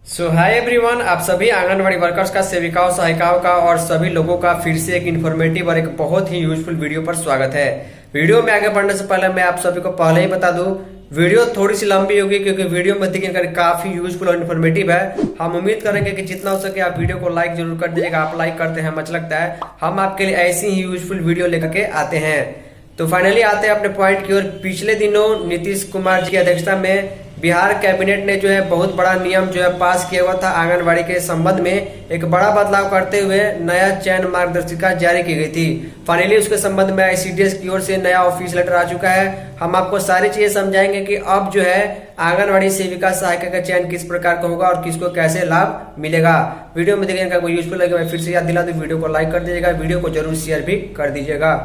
Hi everyone, आप सभी anganwadi workers का, सेविकाओं, सहायिकाओं का और सभी लोगों का फिर से एक इन्फॉर्मेटिव और एक बहुत ही यूजफुल वीडियो पर स्वागत है। वीडियो में आगे बढ़ने से पहले मैं आप सभी को पहले ही बता दूं, वीडियो थोड़ी सी लंबी होगी क्योंकि वीडियो में जानकारी काफी यूजफुल और इन्फॉर्मेटिव है। हम उम्मीद करेंगे कि जितना हो सके आप वीडियो को लाइक जरूर कर दीजिएगा। आप लाइक करते हैं अच्छा लगता है। हम आपके लिए ऐसी ही यूजफुल वीडियो लेकर के आते हैं। तो फाइनली आते हैं अपने पॉइंट की ओर। पिछले दिनों नीतीश कुमार जी की अध्यक्षता में बिहार कैबिनेट ने जो है बहुत बड़ा नियम जो है पास किया हुआ था। आंगनबाड़ी के संबंध में एक बड़ा बदलाव करते हुए नया चयन मार्गदर्शिका जारी की गई थी। फाइनली उसके संबंध में आईसीडीएस की ओर से नया ऑफिस लेटर आ चुका है। हम आपको सारी चीजें समझाएंगे कि अब जो है आंगनबाड़ी सेविका सहायिका का चयन किस प्रकार का होगा और किसको कैसे लाभ मिलेगा। वीडियो में देखने का कोई यूजफुल लगे, मैं फिर से याद दिला दूं, वीडियो को लाइक कर दीजिएगा, वीडियो को जरूर शेयर भी कर दीजिएगा।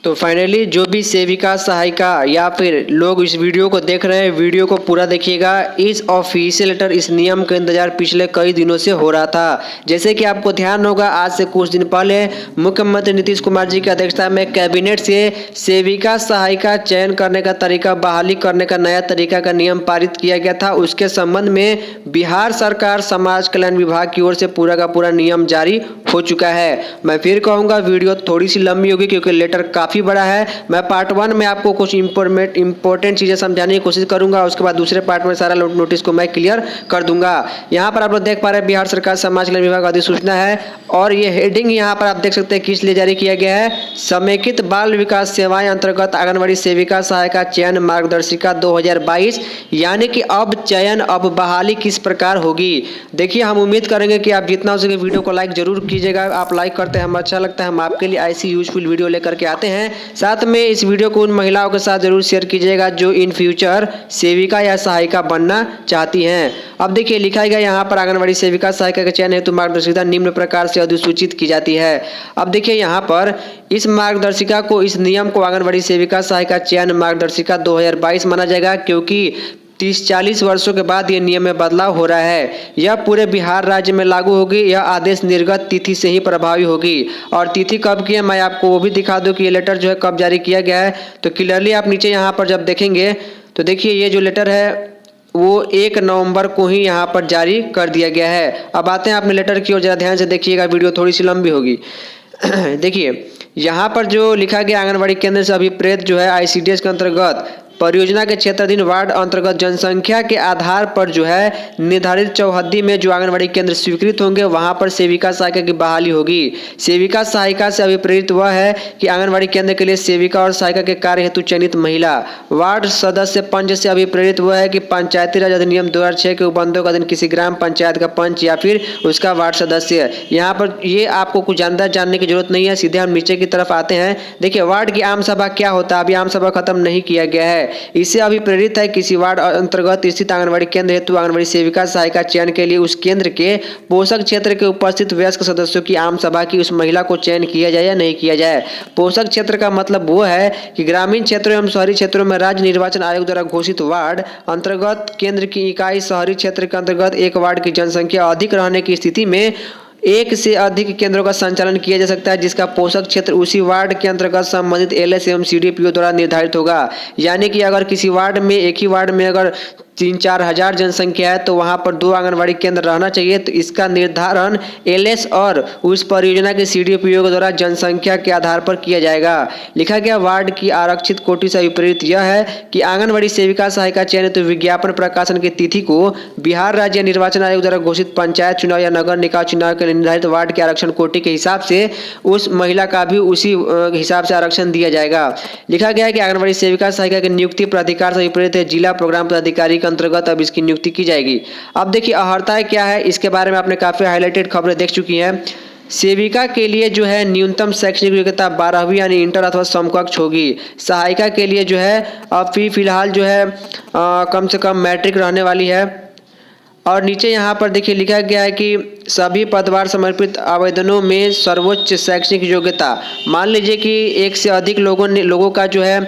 तो फाइनली जो भी सेविका सहायिका या फिर लोग इस वीडियो को देख रहे हैं, वीडियो को पूरा देखिएगा। इस ऑफिशियल लेटर, इस नियम का इंतजार पिछले कई दिनों से हो रहा था। जैसे कि आपको ध्यान होगा, आज से कुछ दिन पहले मुख्यमंत्री नीतीश कुमार जी की अध्यक्षता में कैबिनेट से सेविका सहायिका चयन करने का तरीका, बहाली करने का नया तरीका का नियम पारित किया गया था। उसके संबंध में बिहार सरकार समाज कल्याण विभाग की ओर से पूरा का पूरा नियम जारी हो चुका है। मैं फिर कहूँगा, वीडियो थोड़ी सी लंबी होगी क्योंकि लेटर काफी बड़ा है। मैं पार्ट 1 में आपको कुछ इंपॉर्टेंट चीजें समझाने की कोशिश करूंगा, उसके बाद दूसरे पार्ट में सारा नोटिस को मैं क्लियर कर दूंगा। यहाँ पर आप लोग देख पा रहे हैं, बिहार सरकार समाज कल्याण विभाग अधिसूचना है और ये हेडिंग यहाँ पर आप देख सकते हैं किस लिए जारी किया गया है। समेकित बाल विकास सेवाएं अंतर्गत आंगनबाड़ी सेविका सहायिका चयन मार्गदर्शिका 2022, यानी कि अब चयन, अब बहाली किस प्रकार होगी। देखिए, हम उम्मीद करेंगे कि आप जितना हो सके वीडियो को लाइक जरूर कीजिएगा। आप लाइक करते हैं, हमें अच्छा लगता है। हम आपके लिए ऐसी यूजफुल वीडियो लेकर के आते हैं। साथ में इस वीडियो को उन महिलाओं के साथ जरूर शेयर कीजिएगा जो इन फ्यूचर सेविका या सहायिका बनना चाहती हैं। अब देखिए, लिखा गया यहाँ पर आंगनबाड़ी सेविका सहायिका के चयन हेतु मार्गदर्शिका निम्न प्रकार से अधिसूचित की जाती है। अब देखिए, यहाँ पर इस मार्गदर्शिका को, इस नियम को आंगनबाड़ी सेविका सहायिका चयन मार्गदर्शिका 2022 माना जाएगा, क्योंकि 30-40 वर्षों के बाद ये नियम में बदलाव हो रहा है। यह पूरे बिहार राज्य में लागू होगी। यह आदेश निर्गत तिथि से ही प्रभावी होगी। और तिथि कब की है मैं आपको वो भी दिखा दूं कि ये लेटर जो है कब जारी किया गया है। तो क्लियरली आप नीचे यहाँ पर जब देखेंगे तो देखिए, ये जो लेटर है वो 1 नवंबर को ही यहाँ पर जारी कर दिया गया है। अब आते हैं अपने लेटर की ओर, जरा ध्यान से देखिएगा, वीडियो थोड़ी सी लंबी होगी। देखिए, यहाँ पर जो लिखा गया, आंगनबाड़ी केंद्र से अभिप्रेत जो है आईसीडीएस के अंतर्गत परियोजना के क्षेत्राधीन वार्ड अंतर्गत जनसंख्या के आधार पर जो है निर्धारित चौहद्दी में जो आंगनबाड़ी केंद्र स्वीकृत होंगे वहां पर सेविका सहायिका की बहाली होगी। सेविका सहायिका से अभिप्रेरित वह है कि आंगनबाड़ी केंद्र के लिए सेविका और सहायिका के कार्य हेतु चयनित महिला। वार्ड सदस्य पंच से अभिप्रेरित वह है कि पंचायती राज अधिनियम 2006 के उपबंधों का अधीन किसी ग्राम पंचायत का पंच या फिर उसका वार्ड सदस्य। यहाँ पर ये आपको कुछ जानने की जरूरत नहीं है, सीधे हम नीचे की तरफ आते हैं। देखिए, वार्ड की आम सभा क्या होता है, अभी आम सभा खत्म नहीं किया गया है। इससे अभिप्रेरित है किसी वार्ड अंतर्गत स्थित आंगनबाड़ी केंद्र हेतु आंगनबाड़ी सेविका सहायिका चयन के लिए उस केंद्र के पोषक क्षेत्र के उपस्थित वयस्क सदस्यों की आम सभा की उस महिला को चयन किया जाए या नहीं किया जाए। पोषक क्षेत्र का मतलब वो है कि ग्रामीण क्षेत्रों एवं शहरी क्षेत्रों में राज्य निर्वाचन आयोग द्वारा घोषित वार्ड अंतर्गत केंद्र की इकाई शहरी क्षेत्र के अंतर्गत एक वार्ड की जनसंख्या अधिक रहने की स्थिति में एक से अधिक केंद्रों का संचालन किया जा सकता है, जिसका पोषक क्षेत्र उसी वार्ड के अंतर्गत संबंधित एलएस एवं सीडीपीओ द्वारा निर्धारित होगा। यानी कि अगर किसी वार्ड में, एक ही वार्ड में अगर 3-4 हजार जनसंख्या है तो वहां पर 2 आंगनबाड़ी केंद्र रहना चाहिए। तो इसका निर्धारण एलएस और उस परियोजना के सीडीपीओ के द्वारा जनसंख्या के आधार पर किया जाएगा। लिखा गया, वार्ड की आरक्षित कोटि से विपरीत यह है कि आंगनबाड़ी सेविका सहायिका चयन हेतु विज्ञापन प्रकाशन की तिथि को बिहार राज्य निर्वाचन आयोग द्वारा घोषित पंचायत चुनाव या नगर निकाय चुनाव के निर्धारित वार्ड के आरक्षण कोटि के हिसाब से उस महिला का भी उसी हिसाब से आरक्षण दिया जाएगा। लिखा गया है कि आंगनबाड़ी सेविका सहायिका की नियुक्ति प्राधिकार से विपरीत है, जिला प्रोग्राम पदाधिकारी के अंतर्गत अब इसकी नियुक्ति की जाएगी। अब देखिए, अर्हताएं क्या है, इसके बारे में आपने काफी हाईलाइटेड खबरें देख चुकी हैं। सेविका के लिए जो है न्यूनतम शैक्षणिक योग्यता 12वीं यानी इंटर अथवा समकक्ष होगी। सहायिका के लिए जो है अब फिलहाल जो है कम से कम मैट्रिक रहने वाली है। और नीचे यहाँ पर देखिए लिखा गया है कि सभी पदभार समर्पित आवेदनों में सर्वोच्च शैक्षणिक योग्यता। मान लीजिए कि एक से अधिक लोगों का जो है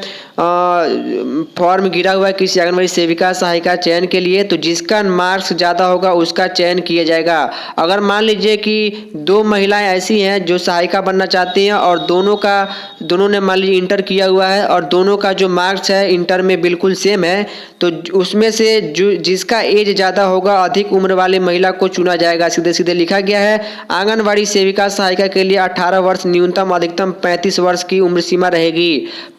फॉर्म गिरा हुआ है किसी आंगनबाड़ी सेविका सहायिका चयन के लिए, तो जिसका मार्क्स ज़्यादा होगा उसका चयन किया जाएगा। अगर मान लीजिए कि 2 महिलाएं ऐसी हैं जो सहायिका बनना चाहती हैं और दोनों ने मान लीजिए इंटर किया हुआ है और दोनों का जो मार्क्स है इंटर में बिल्कुल सेम है, तो उसमें से जिसका एज ज़्यादा होगा, अधिक उम्र वाली महिला को चुना जाएगा। सीधे सीधे लिखा गया है। आंगनबाड़ी सेविका सहायिका के लिए 18 वर्ष न्यूनतम, अधिकतम 35 वर्ष की उम्र सीमा रहेगी।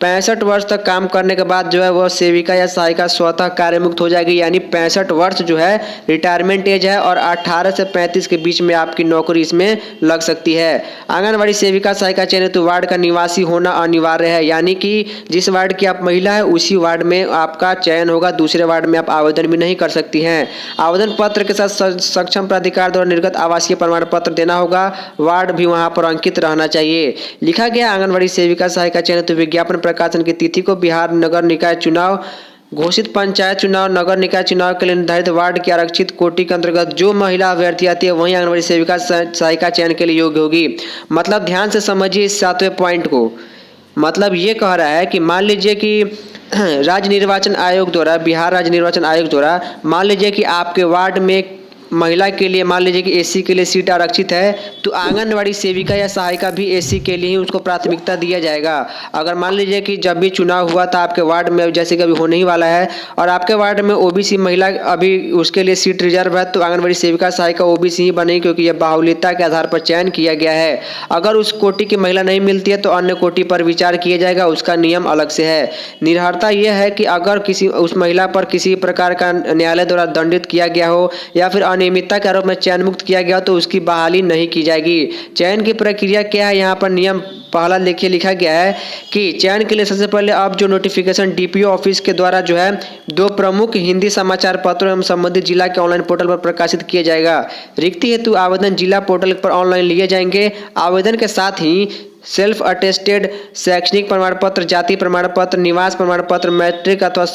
65 वर्ष तक काम करने के बाद जो है वह सेविका या सहायिका स्वतः कार्यमुक्त हो जाएगी। यानी 65 वर्ष जो है रिटायरमेंट एज है और 18 से 35 के बीच में आपकी नौकरी इसमें लग सकती है। आंगनबाड़ी सेविका सहायिका चयनित तो वार्ड का निवासी होना अनिवार्य है। यानी कि जिस वार्ड की आप महिला है उसी वार्ड में आपका चयन होगा, दूसरे वार्ड में आप आवेदन भी नहीं कर सकती हैं। आवेदन पत्र के साथ सक्षम प्राधिकार द्वारा निर्गत आवासीय प्रमाण पत्र देना होगा। वार्ड भी वहां पर अंकित रहना चाहिए। लिखा गया आंगनबाड़ी सेविका सहायिका चयनित तो विज्ञापन प्रकाशन की तिथि को बिहार नगर निकाय चुनाव, घोषित पंचायत चुनाव, नगर निकाय चुनाव के लिए निर्धारित वार्ड की आरक्षित कोटि के अंतर्गत जो महिला अभ्यर्थी आती है वही आंगनबाड़ी सेविका सहायिका चयन के लिए योग्य होगी। मतलब ध्यान से समझिए इस 7वें पॉइंट को। मतलब ये कह रहा है कि मान लीजिए कि राज्य निर्वाचन आयोग द्वारा, बिहार राज्य निर्वाचन आयोग द्वारा मान लीजिए कि आपके वार्ड में महिला के लिए मान लीजिए कि एससी के लिए सीट आरक्षित है, तो आंगनबाड़ी सेविका या सहायिका भी एससी के लिए ही उसको प्राथमिकता दिया जाएगा। अगर मान लीजिए कि जब भी चुनाव हुआ था आपके वार्ड में, जैसे कि अभी होने ही वाला है, और आपके वार्ड में ओबीसी महिला अभी उसके लिए सीट रिजर्व है, तो आंगनबाड़ी सेविका सहायिका ओबीसी ही बनेगी, क्योंकि यह बाहुल्यता के आधार पर चयन किया गया है। अगर उस कोटि की महिला नहीं मिलती है तो अन्य कोटि पर विचार किया जाएगा, उसका नियम अलग से है। निर्भरता यह है कि अगर उस महिला पर किसी प्रकार का न्यायालय द्वारा दंडित किया गया हो या फिर अनियमितता के आरोप में चयन मुक्त किया गया तो उसकी बहाली नहीं की जाएगी। चयन की प्रक्रिया क्या है, यहाँ पर नियम पहला देखिए लिखा गया है कि चयन के लिए सबसे पहले अब जो नोटिफिकेशन डीपीओ ऑफिस के द्वारा जो है 2 प्रमुख हिंदी समाचार पत्रों एवं संबंधित जिला के ऑनलाइन पोर्टल पर प्रकाशित किया जाएगा। रिक्ति हेतु आवेदन जिला पोर्टल पर ऑनलाइन लिए जाएंगे। आवेदन के साथ ही सेल्फ अटेस्टेड शैक्षणिक प्रमाण पत्र, जाति प्रमाण पत्र, निवास प्रमाण पत्र, मैट्रिक अथवा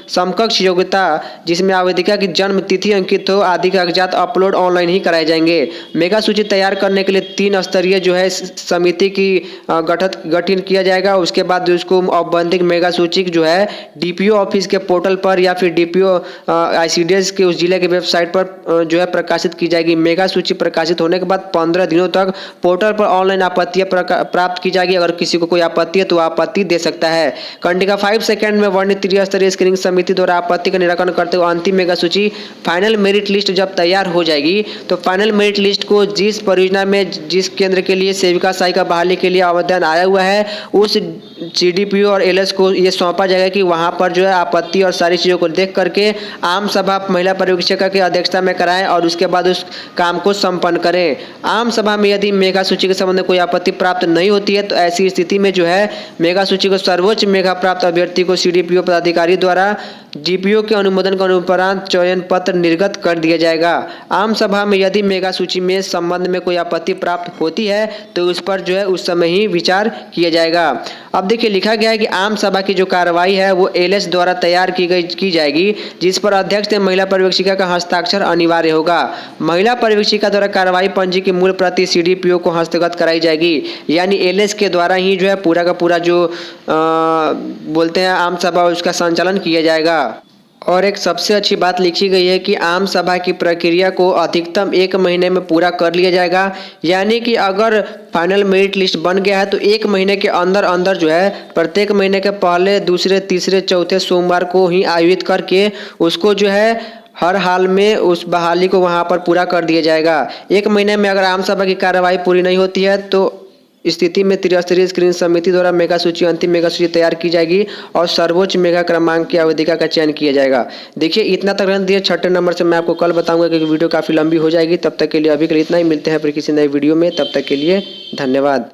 समकक्ष योग्यता जिसमें आवेदिका की जन्म तिथि अंकित हो आदि कागजात अपलोड ऑनलाइन ही कराए जाएंगे। मेगा सूची तैयार करने के लिए 3 स्तरीय जो है समिति की गठन किया जाएगा। उसके बाद उसको औपबंधिक मेगा सूची जो है डीपीओ ऑफिस के पोर्टल पर या फिर डीपीओ आईसीडीएस के उस जिले के वेबसाइट पर जो है प्रकाशित की जाएगी। मेगा सूची प्रकाशित होने के बाद 15 दिनों तक पोर्टल पर ऑनलाइन आपत्तियां प्राप्त की जाएगी। अगर किसी को कोई आपत्ति है तो आपत्ति दे सकता है। कंडिका 5 सेकंड में वर्णित त्रिस्तरीय स्क्रीनिंग समिति द्वारा आपत्ति का निराकरण करते हुए अंतिम मेगा सूची फाइनल मेरिट लिस्ट जब तैयार हो जाएगी तो फाइनल मेरिट लिस्ट को जिस परियोजना में जिस केंद्र के लिए सेविका सहायिका बहाली के लिए आवेदन आया हुआ है उस सीडीपीओ और एलएस को ये सौंपा जाएगा कि वहां पर जो है आपत्ति और सारी चीज़ों को देख करके आम सभा महिला पर्यवेक्षिका की अध्यक्षता में कराएं और उसके बाद उस काम को संपन्न करें। आम सभा में यदि मेगा सूची के संबंध में कोई आपत्ति प्राप्त नहीं होती है तो ऐसी स्थिति में जो है मेगा सूची को सर्वोच्च मेगा प्राप्त अभ्यर्थी को सीडीपीओ पदाधिकारी द्वारा डीपीओ के अनुमोदन के उपरांत चयन पत्र निर्गत कर दिया जाएगा। आम सभा में यदि मेगा सूची में संबंध में कोई आपत्ति प्राप्त होती है तो उस पर जो है उस समय ही विचार किया जाएगा। अब देखिए लिखा गया है कि आम सभा की जो कार्रवाई है वो एलएस द्वारा तैयार की जाएगी, जिस पर अध्यक्ष से महिला पर्यवेक्षिका का हस्ताक्षर अनिवार्य होगा। महिला पर्यवेक्षिका द्वारा कार्रवाई पंजी की मूल प्रति सीडीपीओ को हस्तगत कराई जाएगी। यानी एलएस के द्वारा ही जो है पूरा का पूरा जो बोलते हैं आम सभा उसका संचालन किया जाएगा। और एक सबसे अच्छी बात लिखी गई है कि आम सभा की प्रक्रिया को अधिकतम 1 महीने में पूरा कर लिया जाएगा। यानी कि अगर फाइनल मेरिट लिस्ट बन गया है तो 1 महीने के अंदर जो है प्रत्येक महीने के पहले, दूसरे, तीसरे, चौथे सोमवार को ही आयोजित करके उसको जो है हर हाल में उस बहाली को वहां पर पूरा कर दिया जाएगा। 1 महीने में अगर आम सभा की कार्रवाई पूरी नहीं होती है तो स्थिति में त्रिस्तरीय स्क्रीनिंग समिति द्वारा मेगा सूची, अंतिम मेगा सूची तैयार की जाएगी और सर्वोच्च मेगा क्रमांक की आवेदिका का चयन किया जाएगा। देखिए इतना तक रह दिया। 6ठे नंबर से मैं आपको कल बताऊंगा क्योंकि वीडियो काफ़ी लंबी हो जाएगी। तब तक के लिए अभी के लिए इतना ही। मिलते हैं फिर किसी नए वीडियो में। तब तक के लिए धन्यवाद।